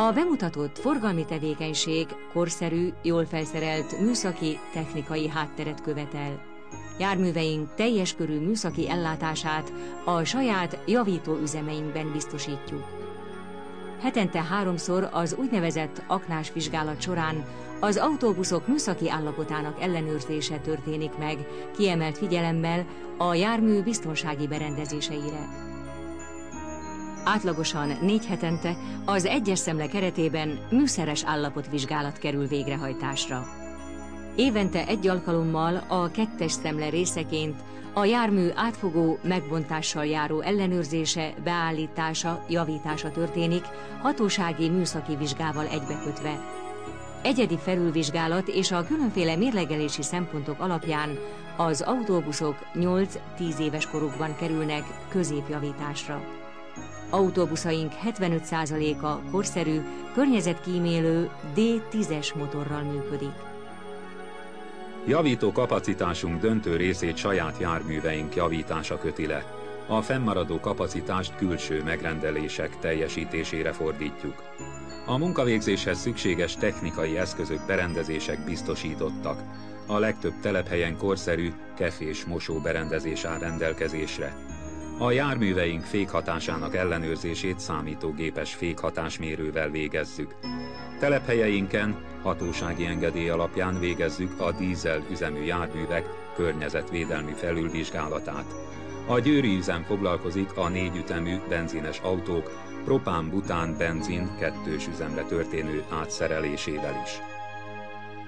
A bemutatott forgalmi tevékenység korszerű, jól felszerelt műszaki, technikai hátteret követel. Járműveink teljes körű műszaki ellátását a saját javítóüzemeinkben biztosítjuk. Hetente 3-szor az úgynevezett aknás vizsgálat során az autóbuszok műszaki állapotának ellenőrzése történik meg, kiemelt figyelemmel a jármű biztonsági berendezéseire. Átlagosan 4 hetente az egyes szemle keretében műszeres állapotvizsgálat kerül végrehajtásra. Évente 1 alkalommal a 2-es szemle részeként a jármű átfogó megbontással járó ellenőrzése, beállítása, javítása történik, hatósági műszaki vizsgával egybekötve. Egyedi felülvizsgálat és a különféle mérlegelési szempontok alapján az autóbuszok 8-10 éves korukban kerülnek középjavításra. Autóbuszaink 75%-a korszerű, környezetkímélő D10-es motorral működik. Javító kapacitásunk döntő részét saját járműveink javítása köti le. A fennmaradó kapacitást külső megrendelések teljesítésére fordítjuk. A munkavégzéshez szükséges technikai eszközök, berendezések biztosítottak. A legtöbb telephelyen korszerű kefés mosóberendezés áll rendelkezésre. A járműveink fékhatásának ellenőrzését számítógépes fékhatásmérővel végezzük. Telephelyeinken hatósági engedély alapján végezzük a dízel üzemű járművek környezetvédelmi felülvizsgálatát. A győri üzem foglalkozik a 4 ütemű benzines autók propán-bután-benzin 2-s üzemre történő átszerelésével is.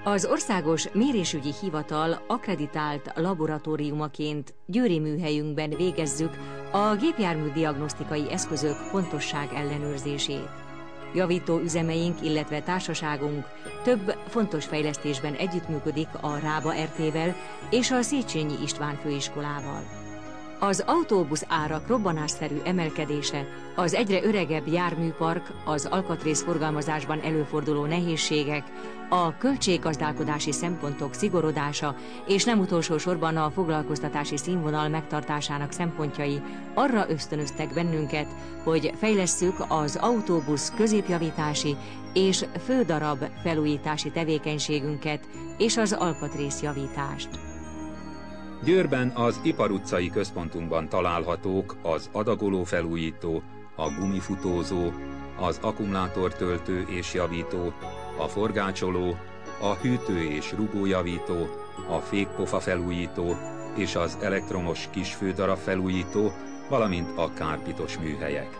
Az Országos Mérésügyi Hivatal akkreditált laboratóriumaként győri műhelyünkben végezzük a gépjármű diagnosztikai eszközök pontosság ellenőrzését. Javító üzemeink, illetve társaságunk több fontos fejlesztésben együttműködik a Rába RT-vel és a Széchenyi István főiskolával. Az autóbusz árak robbanásszerű emelkedése, az egyre öregebb járműpark, az alkatrészforgalmazásban előforduló nehézségek, a költséggazdálkodási szempontok szigorodása és nem utolsó sorban a foglalkoztatási színvonal megtartásának szempontjai arra ösztönöztek bennünket, hogy fejlesszük az autóbusz középjavítási és fődarab felújítási tevékenységünket és az alkatrészjavítást. Győrben az Ipar utcai központunkban találhatók az adagoló felújító, a gumifutózó, az akkumulátortöltő és javító, a forgácsoló, a hűtő és rugójavító, a fékpofa felújító és az elektromos kisfődarab felújító, valamint a kárpitos műhelyek.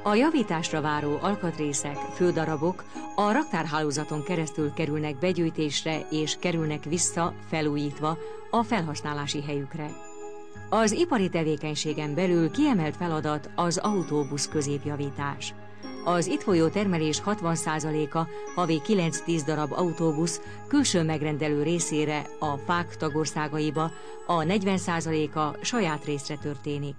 A javításra váró alkatrészek, fődarabok a raktárhálózaton keresztül kerülnek begyűjtésre és kerülnek vissza felújítva a felhasználási helyükre. Az ipari tevékenységen belül kiemelt feladat az autóbusz középjavítás. Az itt folyó termelés 60%-a, havi 9-10 darab autóbusz külső megrendelő részére a fák tagországaiba, a 40%-a saját részre történik.